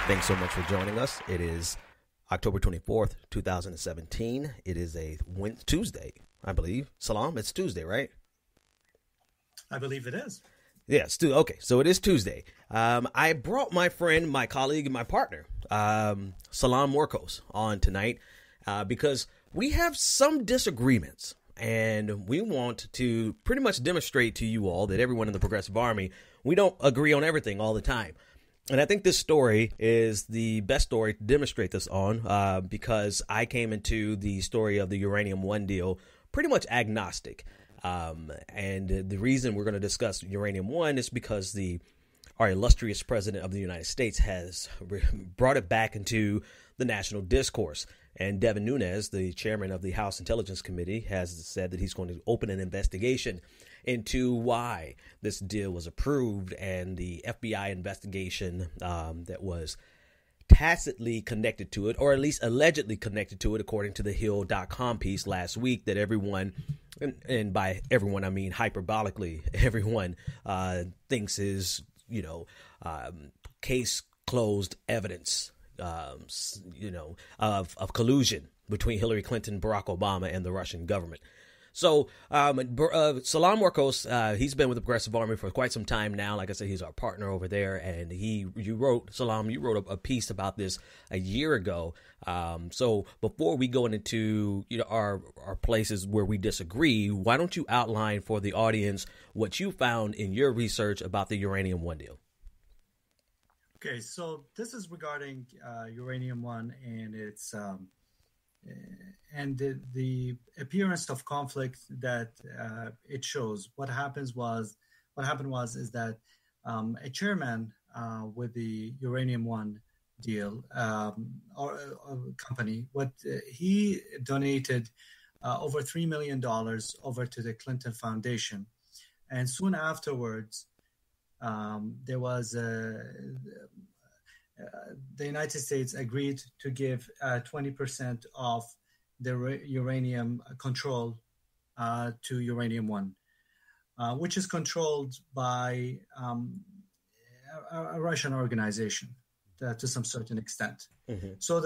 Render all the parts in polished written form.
Thanks so much for joining us. It is October 24th, 2017. It is a Tuesday, I believe. Salam, it's Tuesday, right? I believe it is. Yeah, okay, so it is Tuesday. I brought my friend, my colleague, and my partner, Salam Morcos, on tonight because we have some disagreements. And we want to pretty much demonstrate to you all that everyone in the Progressive Army, we don't agree on everything all the time. And I think this story is the best story to demonstrate this on because I came into the story of the Uranium One deal pretty much agnostic. And the reason we're going to discuss Uranium One is because our illustrious president of the United States has brought it back into the national discourse. And Devin Nunes, the chairman of the House Intelligence Committee, has said that he's going to open an investigation into why this deal was approved and the FBI investigation that was tacitly connected to it, or at least allegedly connected to it, according to the Hill.com piece last week that everyone, and by everyone I mean hyperbolically, everyone thinks is, case closed evidence. Of collusion between Hillary Clinton, Barack Obama, and the Russian government. So Salam Morcos, he's been with the Progressive Army for quite some time now. Like I said, he's our partner over there, and you wrote a piece about this a year ago. So before we go into our places where we disagree, why don't you outline for the audience what you found in your research about the Uranium One deal? Okay, so this is regarding Uranium One and its and the appearance of conflict that it shows. What happened was that a chairman with the Uranium One deal or company, he donated over $3 million over to the Clinton Foundation, and soon afterwards. There was the United States agreed to give 20% of the uranium control to Uranium One, which is controlled by a Russian organization to some certain extent. Mm-hmm. So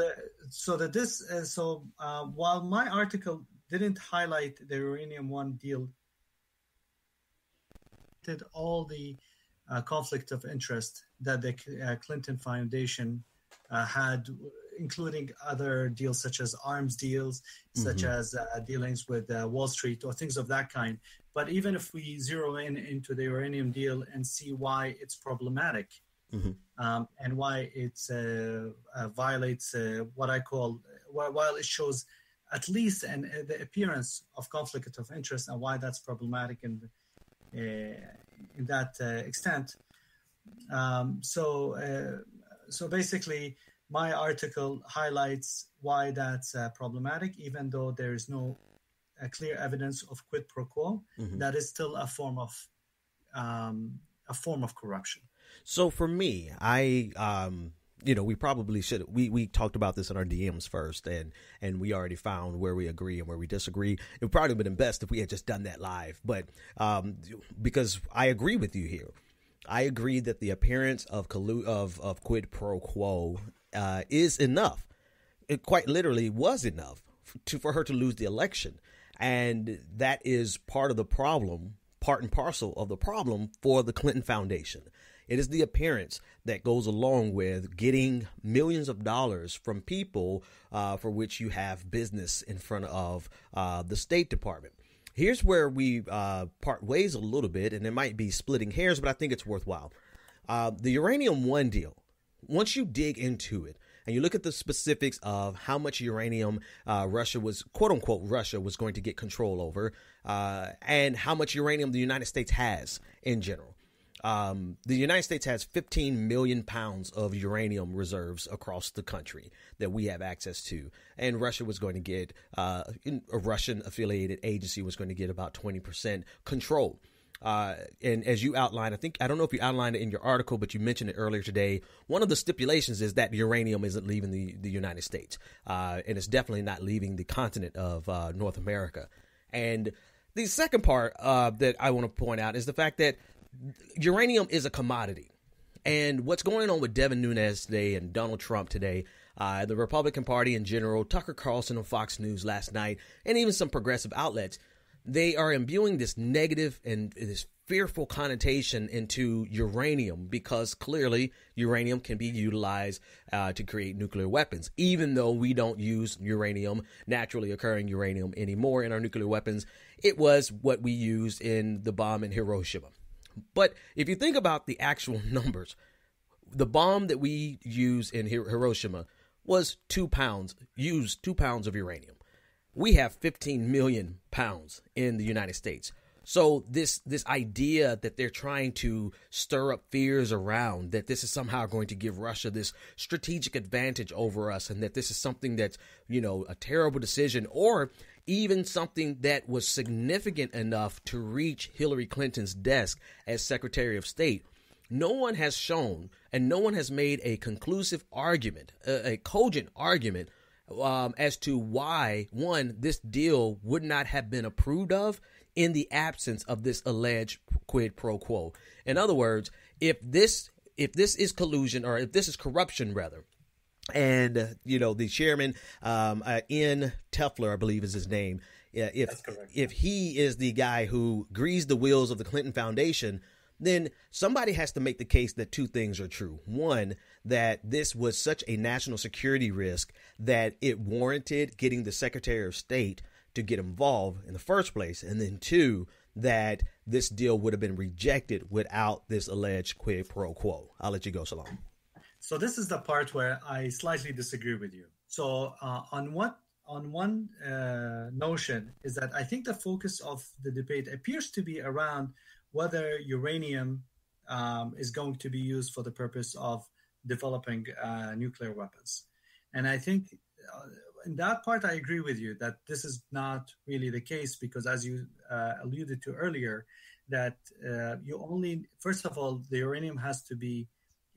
while my article didn't highlight the Uranium One deal, did all the conflict of interest that the Clinton Foundation had, including other deals such as arms deals, mm-hmm. such as dealings with Wall Street or things of that kind. But even if we zero into the uranium deal and see why it's problematic, mm-hmm. And why it violates what I call, while it shows at least the appearance of conflict of interest and why that's problematic in that extent. So basically, my article highlights why that's problematic, even though there is no clear evidence of quid pro quo. Mm-hmm. That is still a form of corruption. So for me, we probably should. We talked about this in our DMs first, and we already found where we agree and where we disagree. It would probably have been best if we had just done that live, but because I agree with you here, I agree that the appearance of quid pro quo is enough. It quite literally was enough for her to lose the election, and that is part of the problem, part and parcel of the problem for the Clinton Foundation. It is the appearance that goes along with getting millions of dollars from people for which you have business in front of the State Department. Here's where we part ways a little bit, and it might be splitting hairs, but I think it's worthwhile. The Uranium One deal, once you dig into it and you look at the specifics of how much uranium Russia was, quote unquote, Russia was going to get control over, and how much uranium the United States has in general. The United States has 15 million pounds of uranium reserves across the country that we have access to. And Russia was going to get, a Russian affiliated agency was going to get about 20% control. And as you outlined, I don't know if you outlined it in your article, but you mentioned it earlier today. One of the stipulations is that uranium isn't leaving the United States. And it's definitely not leaving the continent of North America. And The second part that I want to point out is the fact that uranium is a commodity. And what's going on with Devin Nunes today and Donald Trump today, the Republican Party in general, Tucker Carlson on Fox News last night, and even some progressive outlets, they are imbuing this negative and this fearful connotation into uranium because clearly uranium can be utilized to create nuclear weapons, even though we don't use uranium, naturally occurring uranium anymore in our nuclear weapons. It was what we used in the bomb in Hiroshima. But if you think about the actual numbers, the bomb that we used in Hiroshima was 2 pounds, used 2 pounds of uranium. We have 15 million pounds in the United States. So this idea that they're trying to stir up fears around, that this is somehow going to give Russia this strategic advantage over us, and that this is something that's, a terrible decision, or even something that was significant enough to reach Hillary Clinton's desk as Secretary of State. No one has shown, and no one has made a conclusive argument, a cogent argument as to why, one, this deal would not have been approved of in the absence of this alleged quid pro quo. In other words, if this is collusion, or if this is corruption rather, and the chairman, Ian Tefler, I believe is his name, if he is the guy who greased the wheels of the Clinton Foundation, then somebody has to make the case that two things are true. One, that this was such a national security risk that it warranted getting the Secretary of State to get involved in the first place. And then two, that this deal would have been rejected without this alleged quid pro quo. I'll let you go, Salam. So this is the part where I slightly disagree with you. So on one notion is that I think the focus of the debate appears to be around whether uranium is going to be used for the purpose of developing nuclear weapons. And I think in that part, I agree with you that this is not really the case because, as you alluded to earlier, that first of all, the uranium has to be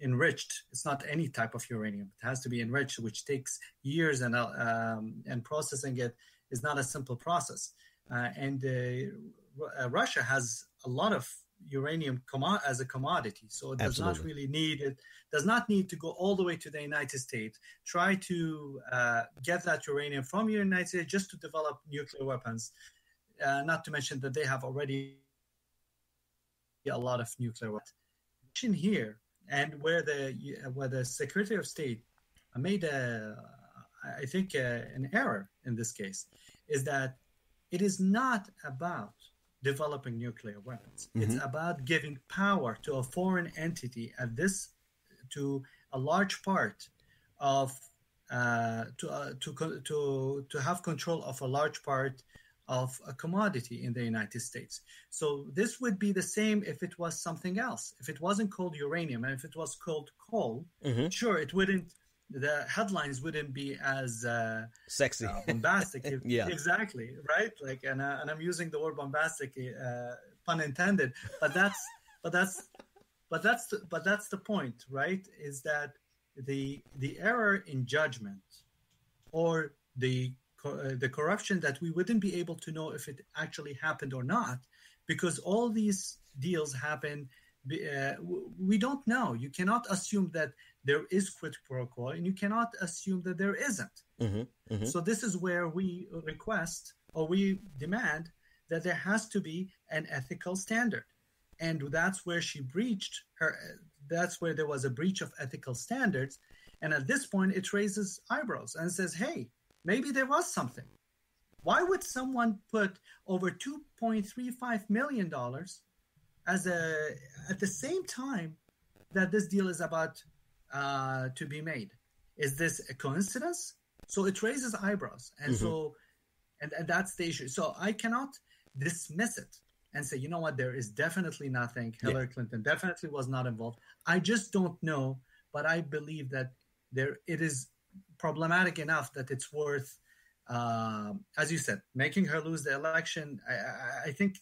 enriched. It's not any type of uranium. It has to be enriched, which takes years, and processing it is not a simple process. And Russia has a lot of uranium as a commodity, so it does not really need it. Does not need to go all the way to the United States, try to get that uranium from the United States just to develop nuclear weapons. Not to mention that they have already a lot of nuclear weapons. Here, and where the Secretary of State made I think an error in this case, is that it is not about developing nuclear weapons. Mm-hmm. It's about giving power to a foreign entity to a large part of to have control of a large part of a commodity in the United States. So this would be the same if it was something else. If it wasn't called uranium and if it was called coal, mm-hmm. Sure, it wouldn't. The headlines wouldn't be as sexy, bombastic. Yeah, exactly, right. Like, and I'm using the word bombastic, pun intended. But that's the point, right? Is that the error in judgment or the corruption that we wouldn't be able to know if it actually happened or not, because all these deals happen. We don't know. You cannot assume that there is quid pro quo, and you cannot assume that there isn't. Mm-hmm, mm-hmm. So this is where we request or we demand that there has to be an ethical standard. And that's where she breached her. That's where there was a breach of ethical standards. And at this point, it raises eyebrows and says, hey, maybe there was something. Why would someone put over $2.35 million at the same time that this deal is about to be made? Is this a coincidence? So it raises eyebrows. And mm-hmm. So, and that's the issue. So I cannot dismiss it and say, you know what, there is definitely nothing. Hillary Clinton definitely was not involved. I just don't know, but I believe that it is problematic enough that it's worth, as you said, making her lose the election. I think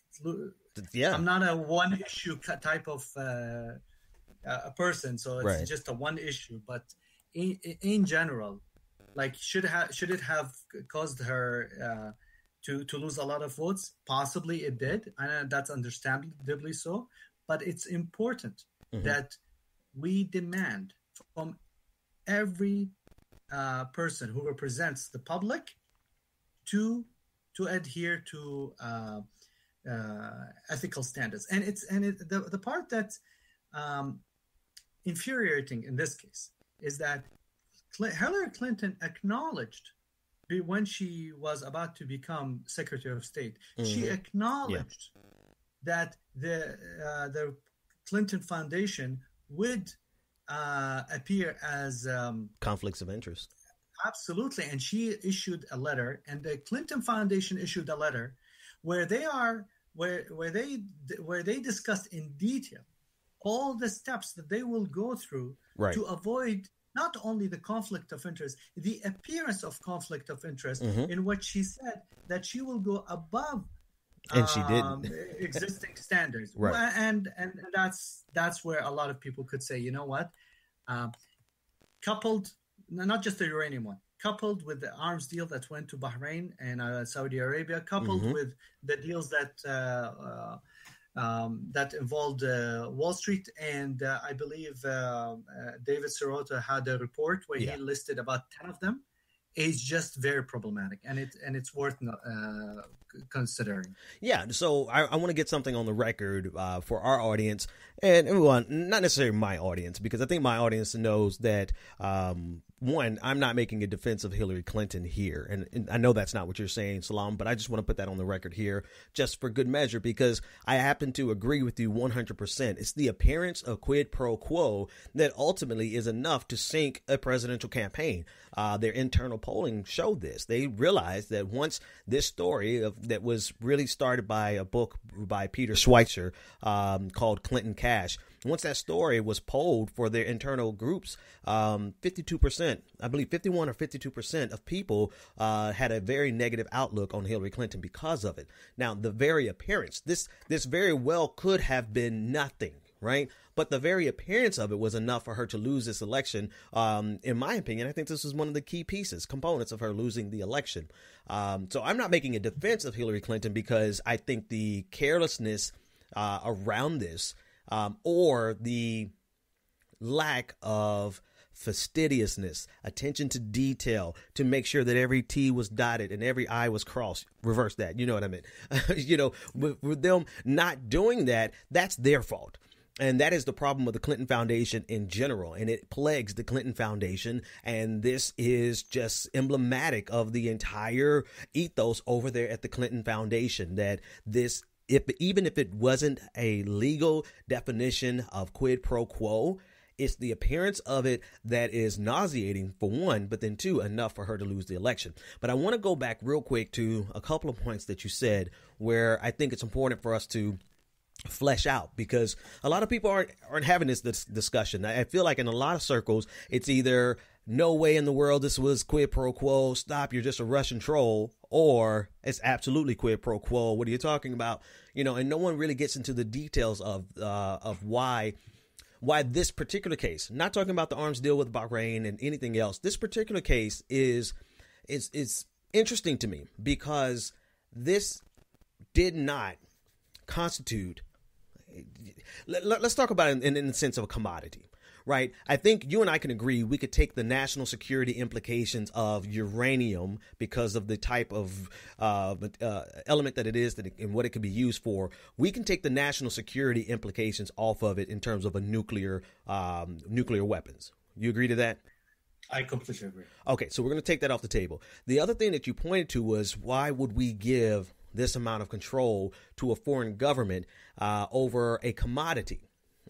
I'm not a one issue type of a person, so it's just a one issue. But in general, like should it have caused her to lose a lot of votes. Possibly it did, and that's understandably so. But it's important that we demand from every person who represents the public to adhere to ethical standards. And the part that's infuriating in this case is that Hillary Clinton acknowledged when she was about to become Secretary of State, she acknowledged that the Clinton Foundation would appear as conflicts of interest. Absolutely, and she issued a letter, and the Clinton Foundation issued a letter where they discussed in detail all the steps that they will go through to avoid not only the conflict of interest, the appearance of conflict of interest, in what she said that she will go above and she didn't existing standards. Right. And that's where a lot of people could say, you know what, coupled, not just the uranium one, coupled with the arms deal that went to Bahrain and Saudi Arabia, coupled with the deals that that involved Wall Street, and I believe David Sirota had a report where he listed about 10 of them, is just very problematic, and it's worth considering. Yeah, so I want to get something on the record for our audience, and everyone, not necessarily my audience, because I think my audience knows that, one, I'm not making a defense of Hillary Clinton here, and I know that's not what you're saying, Salam, but I just want to put that on the record here just for good measure, because I happen to agree with you 100%. It's the appearance of quid pro quo that ultimately is enough to sink a presidential campaign. Their internal polling showed this. They realized that once this story that was really started by a book by Peter Schweitzer called Clinton Cash, once that story was polled for their internal groups, 52%, I believe 51 or 52% of people had a very negative outlook on Hillary Clinton because of it. Now, the very appearance, this very well could have been nothing, right? But the very appearance of it was enough for her to lose this election. In my opinion, I think this was one of the key components of her losing the election. So I'm not making a defense of Hillary Clinton because I think the carelessness around this, or the lack of fastidiousness, attention to detail, to make sure that every T was dotted and every I was crossed. Reverse that. You know what I mean? With them not doing that, that's their fault. And that is the problem with the Clinton Foundation in general. And it plagues the Clinton Foundation. And this is just emblematic of the entire ethos over there at the Clinton Foundation, that this, even if it wasn't a legal definition of quid pro quo, it's the appearance of it that is nauseating, for one, but then two, enough for her to lose the election. But I want to go back real quick to a couple of points that you said where I think it's important for us to flesh out, because a lot of people aren't having this discussion. I feel like in a lot of circles, it's either no way in the world this was quid pro quo, stop, you're just a Russian troll, or it's absolutely quid pro quo, what are you talking about? And no one really gets into the details of why this particular case, not talking about the arms deal with Bahrain and anything else, this particular case is interesting to me, because this did not constitute, let's talk about it in the sense of a commodity, right? I think you and I can agree we could take the national security implications of uranium because of the type of element that it is and what it can be used for. We can take the national security implications off of it in terms of a nuclear weapons. You agree to that? I completely agree. Okay, so we're going to take that off the table. The other thing that you pointed to was, why would we give this amount of control to a foreign government over a commodity?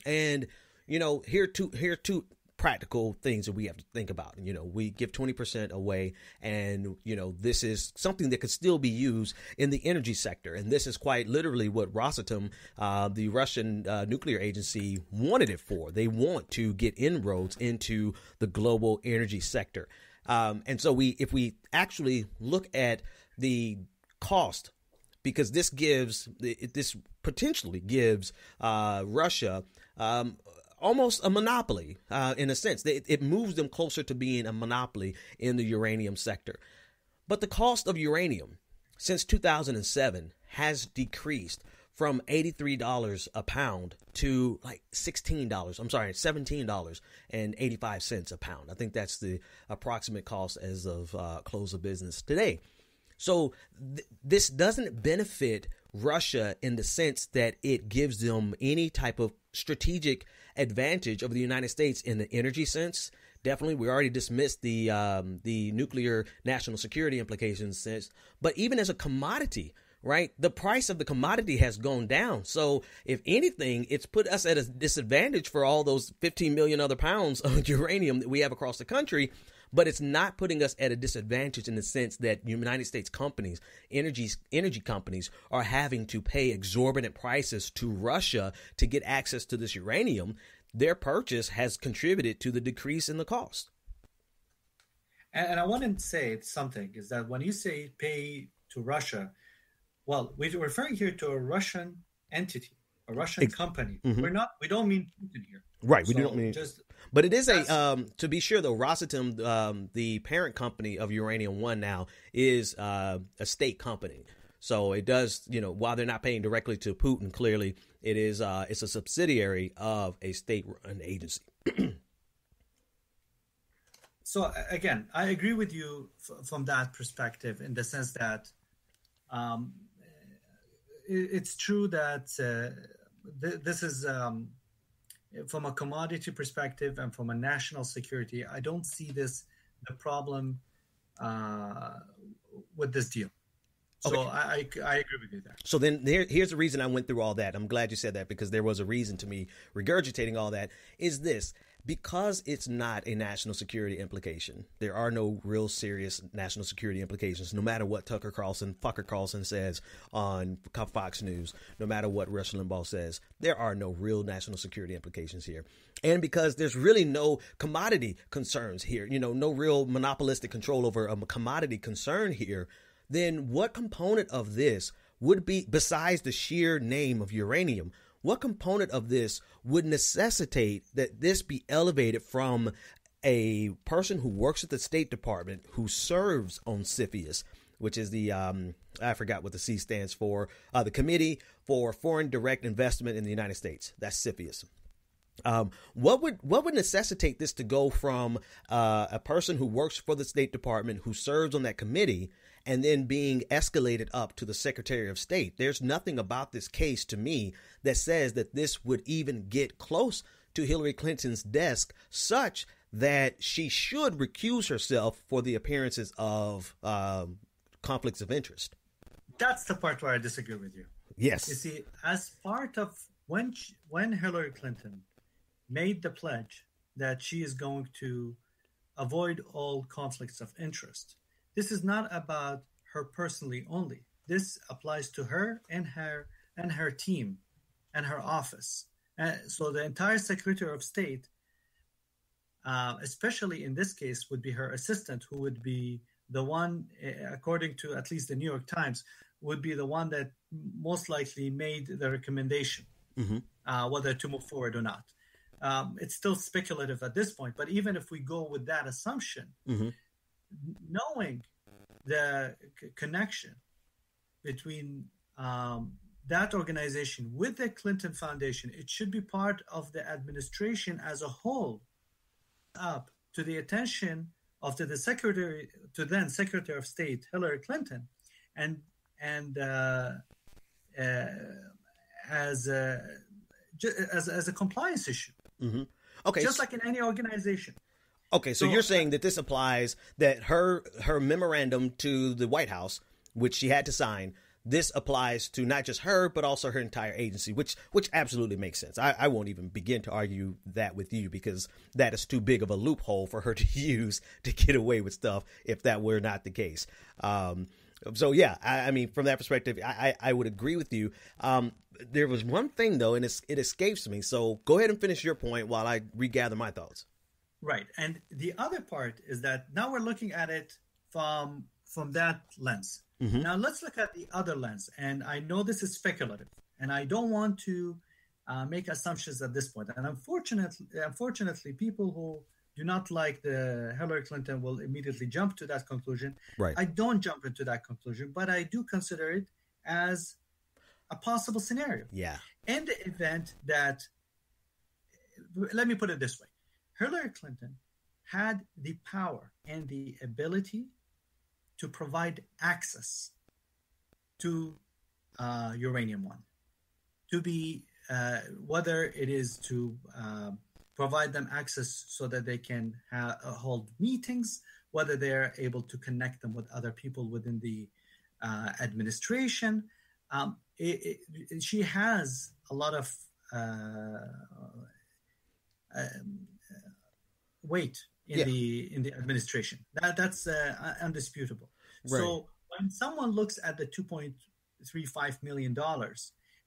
And, here are two practical things that we have to think about. We give 20% away, and, this is something that could still be used in the energy sector. And this is quite literally what Rosatom, the Russian nuclear agency, wanted it for. They want to get inroads into the global energy sector. And so if we actually look at the cost, because this potentially gives Russia almost a monopoly in a sense. It moves them closer to being a monopoly in the uranium sector. But the cost of uranium since 2007 has decreased from $83 a pound to like $16. I'm sorry, $17.85 a pound. I think that's the approximate cost as of close of business today. So this doesn't benefit Russia in the sense that it gives them any type of strategic advantage over the United States in the energy sense. Definitely, we already dismissed the nuclear national security implications sense, but even as a commodity, right? The price of the commodity has gone down. So if anything, it's put us at a disadvantage for all those 15 million other pounds of uranium that we have across the country. But it's not putting us at a disadvantage in the sense that United States companies, energy companies, are having to pay exorbitant prices to Russia to get access to this uranium. Their purchase has contributed to the decrease in the cost. And I want to say something is that when you say pay to Russia, well, we're referring here to a Russian entity, a Russian company. Mm-hmm. We don't mean Putin here. Right. We So don't mean, just but it is to be sure though, Rosatom, the parent company of Uranium One now is a state company. So it does, while they're not paying directly to Putin, clearly it is, it's a subsidiary of a state-run agency. So again, I agree with you from that perspective in the sense that it's true that this is from a commodity perspective and from a national security. I don't see the problem with this deal. So okay. I agree with you there. So then here's the reason I went through all that. I'm glad you said that because there was a reason to me regurgitating all that is this. Because it's not a national security implication, there are no real serious national security implications, no matter what Fucker Carlson says on Fox News, no matter what Rush Limbaugh says, there are no real national security implications here. And because there's really no commodity concerns here, no real monopolistic control over a commodity concern here, then what component of this would be, besides the sheer name of uranium, what component of this would necessitate that this be elevated from a person who works at the State Department who serves on CFIUS, which is the, I forgot what the C stands for, the Committee for Foreign Direct Investment in the United States. That's CFIUS. What would necessitate this to go from a person who works for the State Department who serves on that committee and then being escalated up to the Secretary of State? There's nothing about this case to me that says that this would even get close to Hillary Clinton's desk such that she should recuse herself for the appearances of conflicts of interest. That's the part where I disagree with you. Yes. You see, as part of when Hillary Clinton made the pledge that she is going to avoid all conflicts of interest, this is not about her personally only. This applies to her and her team and her office. So the entire Secretary of State, especially in this case, would be her assistant, who would be the one, according to at least the New York Times, would be the one that most likely made the recommendation, whether to move forward or not. It's still speculative at this point, but even if we go with that assumption, knowing the connection between that organization with the Clinton Foundation, it should be part of the administration as a whole, up to the attention of the Secretary, to then Secretary of State Hillary Clinton, and as a compliance issue. Okay, just like in any organization. Okay, so you're saying that this applies, that her memorandum to the White House, which she had to sign, this applies to not just her, but also her entire agency, which absolutely makes sense. I won't even begin to argue that with you because that is too big of a loophole for her to use to get away with stuff if that were not the case. So, yeah, I mean, from that perspective, I would agree with you. There was one thing, though, and it escapes me. So go ahead and finish your point while I regather my thoughts. Right. And the other part is that now we're looking at it from that lens. Now let's look at the other lens. And I know this is speculative, and I don't want to make assumptions at this point. And unfortunately, people do not like the Hillary Clinton will immediately jump to that conclusion. Right. I don't jump into that conclusion, but I do consider it as a possible scenario. Yeah. In the event that, let me put it this way, Hillary Clinton had the power and the ability to provide access to Uranium One, to be whether it is to provide them access so that they can hold meetings, whether they're able to connect them with other people within the administration. She has a lot of weight in the administration. That's undisputable. Right. So when someone looks at the $2.35 million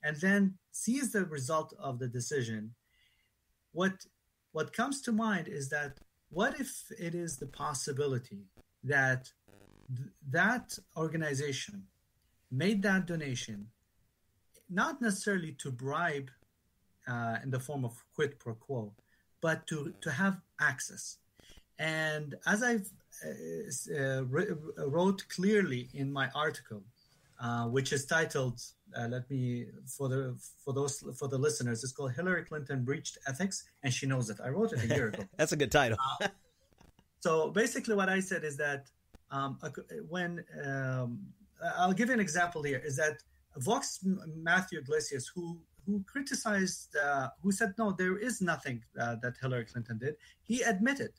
and then sees the result of the decision, what comes to mind is that what if it is the possibility that that organization made that donation not necessarily to bribe in the form of quid pro quo, but to have access. And as I wrote clearly in my article, which is titled, for the listeners, it's called "Hillary Clinton Breached Ethics, and She Knows It." I wrote it a year ago. That's a good title. So basically, what I said is that when I'll give you an example here, is that Vox Matthew Iglesias, who criticized, who said, no, there is nothing that Hillary Clinton did. He admitted.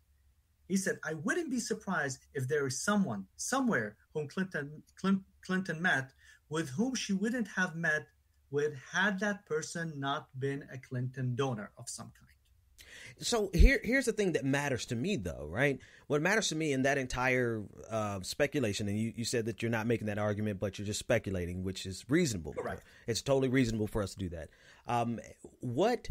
He said, I wouldn't be surprised if there is someone somewhere whom Clinton met with whom she wouldn't have met had that person not been a Clinton donor of some kind. So here's the thing that matters to me, though, right? What matters to me in that entire speculation, and you said that you're not making that argument, but you're just speculating, which is reasonable. Correct. It's totally reasonable for us to do that. What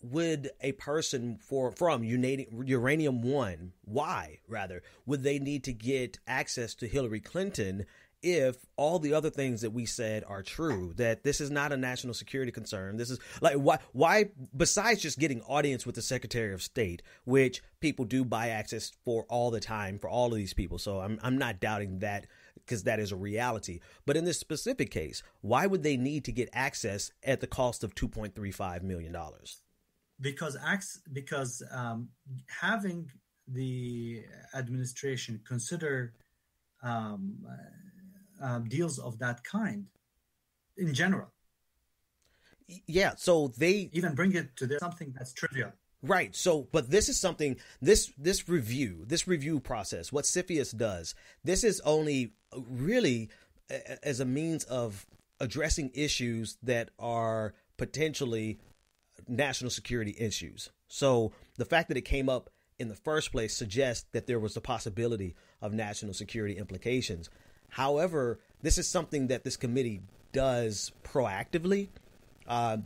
would a person from Uranium One, why rather, would they need to get access to Hillary Clinton if all the other things that we said are true, that this is not a national security concern? This is like, why besides just getting audience with the Secretary of State, which people do buy access for all the time for all of these people. So I'm not doubting that, because that is a reality. But in this specific case, why would they need to get access at the cost of $2.35 million? Because having the administration consider deals of that kind in general. Yeah, so they even bring it to something that's trivial. Right. So, but this is something, this review process, what CFIUS does, this is only really as a means of addressing issues that are potentially national security issues. So the fact that it came up in the first place suggests that there was a possibility of national security implications. However, this is something that this committee does proactively.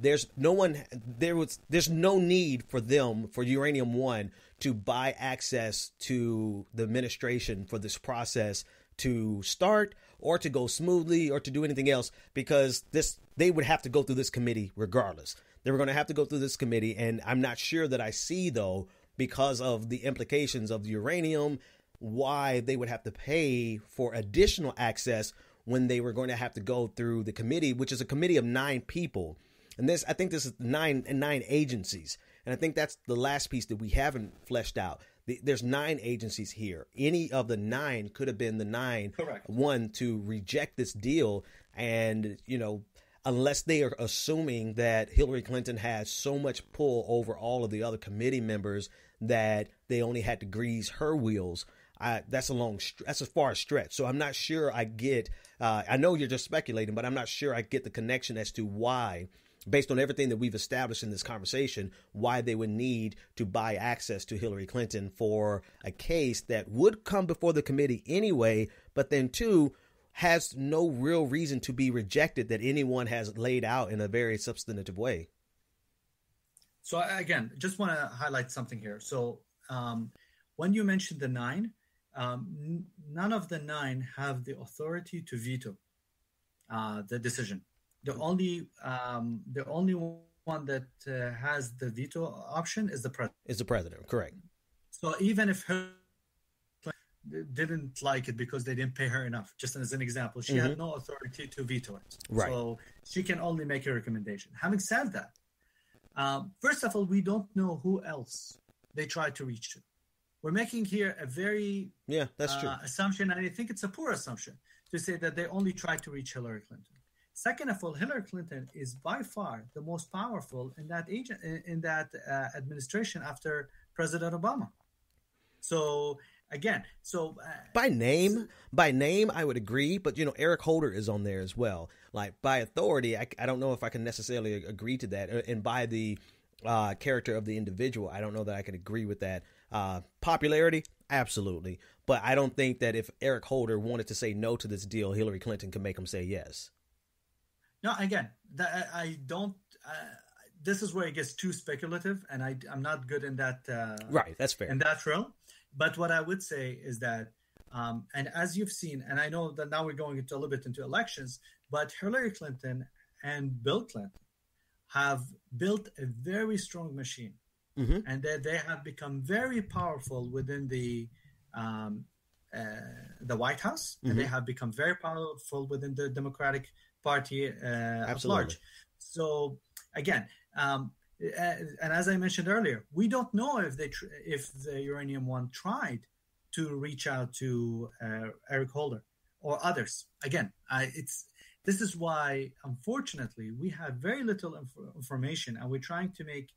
There's no need for Uranium One to buy access to the administration for this process to start or to go smoothly or to do anything else, because they would have to go through this committee regardless. They were going to have to go through this committee, and I'm not sure that I see, though, because of the implications of the uranium, why they would have to pay for additional access when they were going to have to go through the committee, which is a committee of 9 people. And I think this is nine agencies. And I think that's the last piece that we haven't fleshed out. There's 9 agencies here. Any of the 9 could have been the 9 Correct. One to reject this deal. And, unless they are assuming that Hillary Clinton has so much pull over all of the other committee members that they only had to grease her wheels. That's a far stretch. So I'm not sure I get, I know you're just speculating, but I'm not sure I get the connection as to why, based on everything that we've established in this conversation, why they would need to buy access to Hillary Clinton for a case that would come before the committee anyway, but then too, has no real reason to be rejected that anyone has laid out in a very substantive way. So again, just want to highlight something here. So when you mentioned the 9, none of the 9 have the authority to veto the decision. The only one that has the veto option is the president. Is the president correct? So even if her didn't like it because they didn't pay her enough, just as an example, she had no authority to veto it. Right. So she can only make a recommendation. Having said that, first of all, we don't know who else they tried to reach to. We're making here a very that's true. assumption, and I think it's a poor assumption to say that they only tried to reach Hillary Clinton. Second of all, Hillary Clinton is by far the most powerful in that administration after President Obama. So again, by name, I would agree, but Eric Holder is on there as well. Like by authority, I don't know if I can necessarily agree to that, and by the character of the individual, I don't know that I can agree with that. Popularity, absolutely, but I don't think that if Eric Holder wanted to say no to this deal, Hillary Clinton can make him say yes. No, again, I don't. This is where it gets too speculative, and I'm not good in that. Right, that's fair. In that realm. But what I would say is that, and as you've seen, and I know that now we're going into a little bit into elections, but Hillary Clinton and Bill Clinton have built a very strong machine, and that they have become very powerful within the White House, and they have become very powerful within the Democratic Party at large. So again, and as I mentioned earlier, we don't know if the Uranium One tried to reach out to Eric Holder or others. Again, this is why, unfortunately, we have very little information, and we're trying to make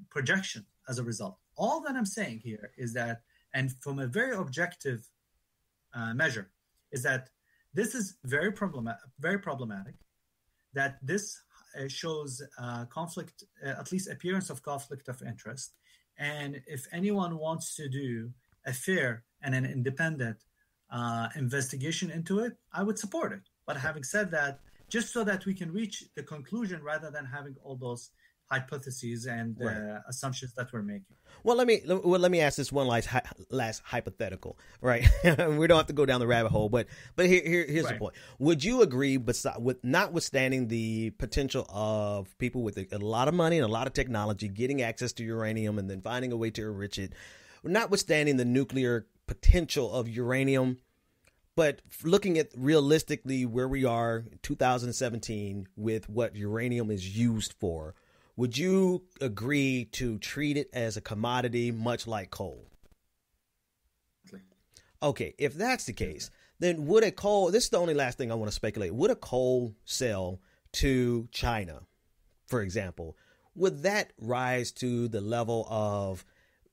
projection as a result. All that I'm saying here is that, and from a very objective measure, is that this is very problematic. That this shows conflict, at least appearance of conflict of interest. And if anyone wants to do a fair and an independent investigation into it, I would support it. But having said that, just so that we can reach the conclusion rather than having all those hypotheses and assumptions that we're making. Well, let me ask this one last hypothetical, right? We don't have to go down the rabbit hole, but here's the point. Would you agree, with notwithstanding the potential of people with a lot of money and a lot of technology getting access to uranium and then finding a way to enrich it, notwithstanding the nuclear potential of uranium, but looking at realistically where we are in 2017 with what uranium is used for, would you agree to treat it as a commodity, much like coal? Okay, if that's the case, then would a coal, this is the only last thing I want to speculate, would a coal sell to China, for example? Would that rise to the level of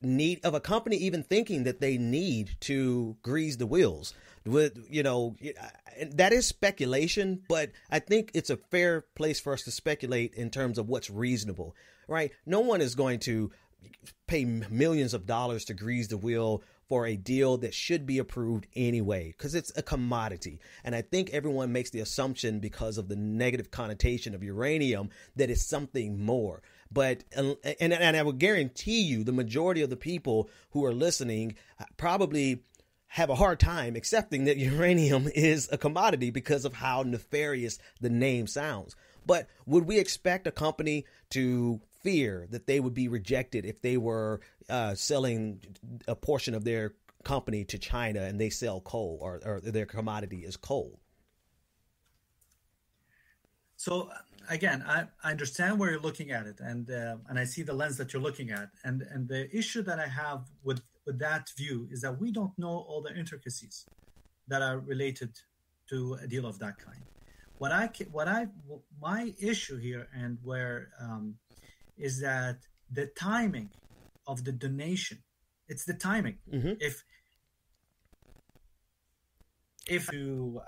need of a company even thinking that they need to grease the wheels? That is speculation, but I think it's a fair place for us to speculate in terms of what's reasonable, right? No one is going to pay millions of dollars to grease the wheel for a deal that should be approved anyway, because it's a commodity. And I think everyone makes the assumption because of the negative connotation of uranium that it's something more. But and I will guarantee you the majority of the people who are listening probably have a hard time accepting that uranium is a commodity because of how nefarious the name sounds. But would we expect a company to fear that they would be rejected if they were selling a portion of their company to China and they sell coal or their commodity is coal? So again, I understand where you're looking at it, and I see the lens that you're looking at, and the issue that I have with that view is that we don't know all the intricacies that are related to a deal of that kind. My issue here and where is that the timing of the donation. It's the timing. Mm-hmm. If to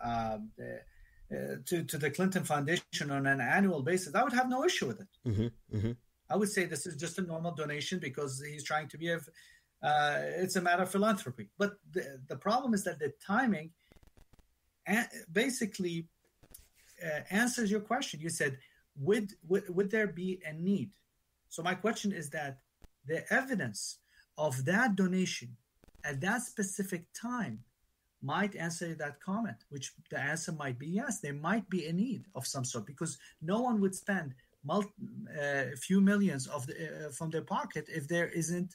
the Clinton Foundation on an annual basis, I would have no issue with it. Mm-hmm. Mm-hmm. I would say this is just a normal donation because he's trying to be it's a matter of philanthropy. But the problem is that the timing basically answers your question. You said, would there be a need? So my question is that the evidence of that donation at that specific time might answer that comment, which the answer might be yes, there might be a need of some sort, because no one would spend a few millions from their pocket if there isn't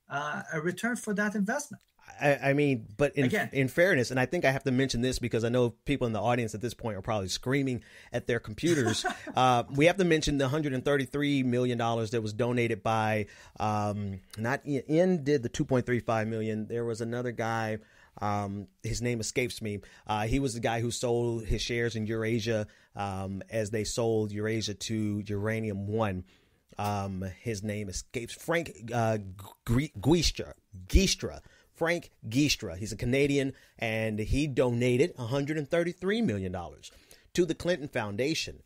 a return for that investment. I mean, but Again, in fairness, and I think I have to mention this because I know people in the audience at this point are probably screaming at their computers. We have to mention the $133 million that was donated by, not N did the $2.35 million. There was another guy, his name escapes me. He was the guy who sold his shares in Eurasia as they sold Eurasia to Uranium One. His name escapes Frank Giestra. Frank Giestra. He's a Canadian, and he donated $133 million to the Clinton Foundation.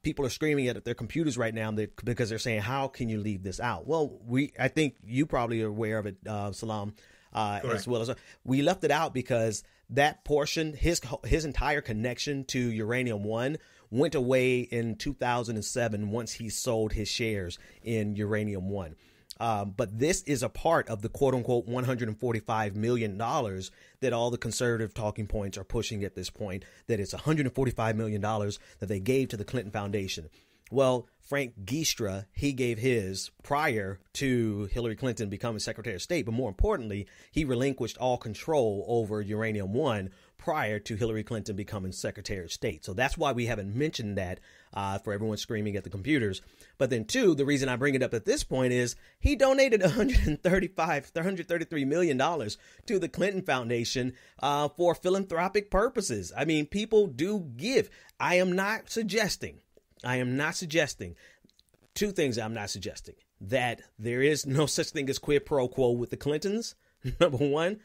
People are screaming at their computers right now because they're saying, how can you leave this out? Well, I think you probably are aware of it, Salam, as well as we left it out because that portion, his entire connection to Uranium One went away in 2007 once he sold his shares in Uranium One. But this is a part of the quote unquote $145 million that all the conservative talking points are pushing at this point, that it's $145 million that they gave to the Clinton Foundation. Well, Frank Giestra, he gave his prior to Hillary Clinton becoming Secretary of State. But more importantly, he relinquished all control over Uranium One prior to Hillary Clinton becoming Secretary of State. So that's why we haven't mentioned that for everyone screaming at the computers. But then, two, the reason I bring it up at this point is he donated $133 million to the Clinton Foundation for philanthropic purposes. I mean, people do give. I am not suggesting two things. I'm not suggesting that there is no such thing as quid pro quo with the Clintons, number one.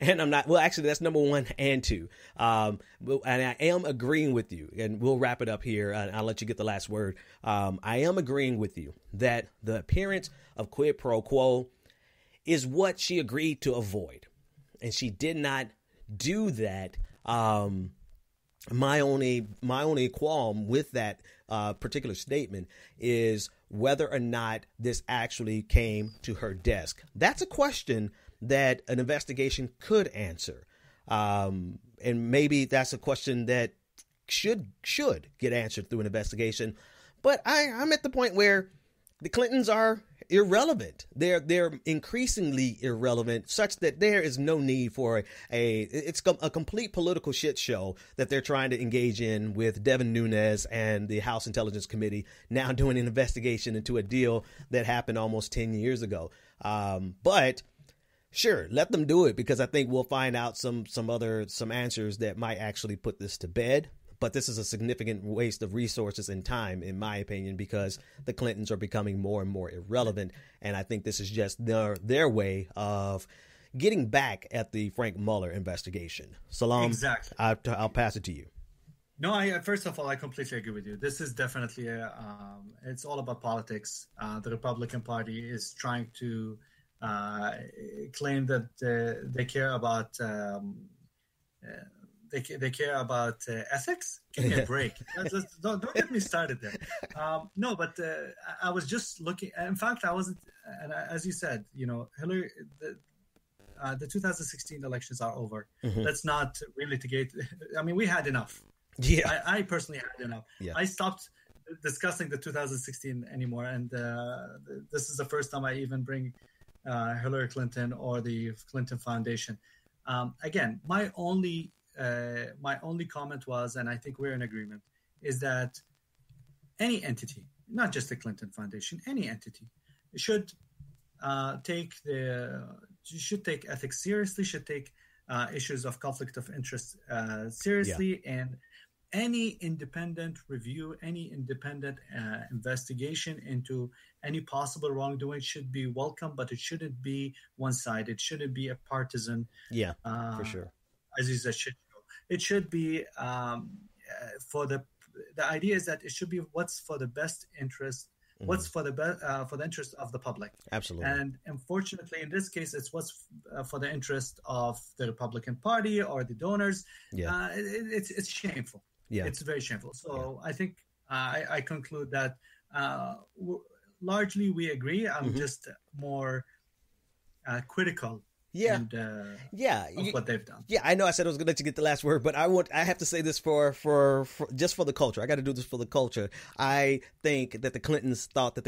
And I'm not, well, actually, that's number one and two. And I am agreeing with you, and we'll wrap it up here, and I'll let you get the last word. I am agreeing with you that the appearance of quid pro quo is what she agreed to avoid. And she did not do that. My only qualm with that particular statement is whether or not this actually came to her desk. That's a question that an investigation could answer. And maybe that's a question that should get answered through an investigation. But I'm at the point where the Clintons are irrelevant. They're increasingly irrelevant, such that there is no need for it's a complete political shit show that they're trying to engage in with Devin Nunes and the House Intelligence Committee now doing an investigation into a deal that happened almost 10 years ago. But sure, let them do it, because I think we'll find out some answers that might actually put this to bed. But this is a significant waste of resources and time, in my opinion, because the Clintons are becoming more and more irrelevant. And I think this is just their way of getting back at the Frank Mueller investigation. Salam, exactly. I'll pass it to you. No, first of all, I completely agree with you. This is definitely it's all about politics. The Republican Party is trying to claim that they care about they care about ethics. Give me a break. Don't get me started there. No, but I was just looking. In fact, I wasn't. And as you said, Hillary. The 2016 elections are over. Mm-hmm. Let's not relitigate. I mean, we had enough. Yeah, I personally had enough. Yeah. I stopped discussing the 2016 anymore, and this is the first time I even bring Hillary Clinton or the Clinton Foundation. Again, my only comment was, and I think we're in agreement, is that any entity, not just the Clinton Foundation, any entity should take ethics seriously, should take issues of conflict of interest seriously, yeah. And any independent review, any independent investigation into any possible wrongdoing should be welcome, but it shouldn't be one-sided. It shouldn't be a partisan. Yeah, for sure. As you said, it should be for the idea is that it should be what's for the best interest. Mm-hmm. What's for the interest of the public. Absolutely. And unfortunately, in this case, it's what's for the interest of the Republican Party or the donors. Yeah. It's shameful. Yeah. It's very shameful. So yeah. I think I conclude that largely we agree. I'm mm-hmm. just more critical Yeah. And, yeah. of what they've done. Yeah, I know I said I was going to let you get the last word, but I have to say this for just for the culture. I got to do this for the culture. I think that the Clintons thought that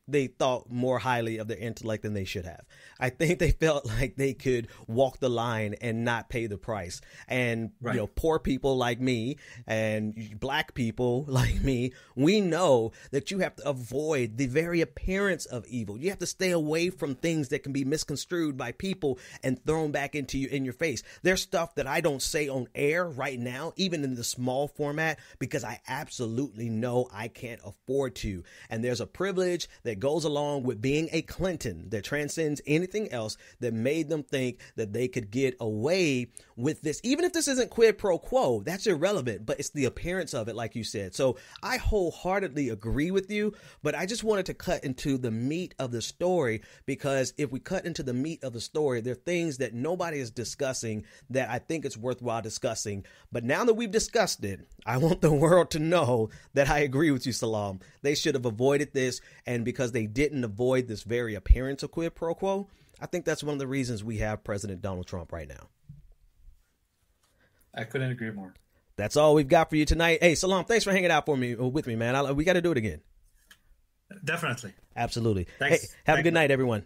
they thought more highly of their intellect than they should have. I think they felt like they could walk the line and not pay the price. And, right. Poor people like me and black people like me, we know that you have to avoid the very appearance of evil. You have to stay away from things that can be misconstrued by people and thrown back into you in your face. There's stuff that I don't say on air right now, even in the small format, because I absolutely know I can't afford to. And there's a privilege that goes along with being a Clinton that transcends anything else that made them think that they could get away with this. Even if this isn't quid pro quo, that's irrelevant, but it's the appearance of it, like you said. So I wholeheartedly agree with you, but I just wanted to cut into the meat of the story, because if we cut into the meat of the story, there are things that nobody is discussing that I think it's worthwhile discussing. But now that we've discussed it, I want the world to know that I agree with you, Salam. They should have avoided this, and because they didn't avoid this very appearance of quid pro quo, I think that's one of the reasons we have President Donald Trump right now. I couldn't agree more. That's all we've got for you tonight. Hey, Salam, thanks for hanging out with me, man. We got to do it again. Definitely. Absolutely. Thanks. Hey, have a good night, everyone.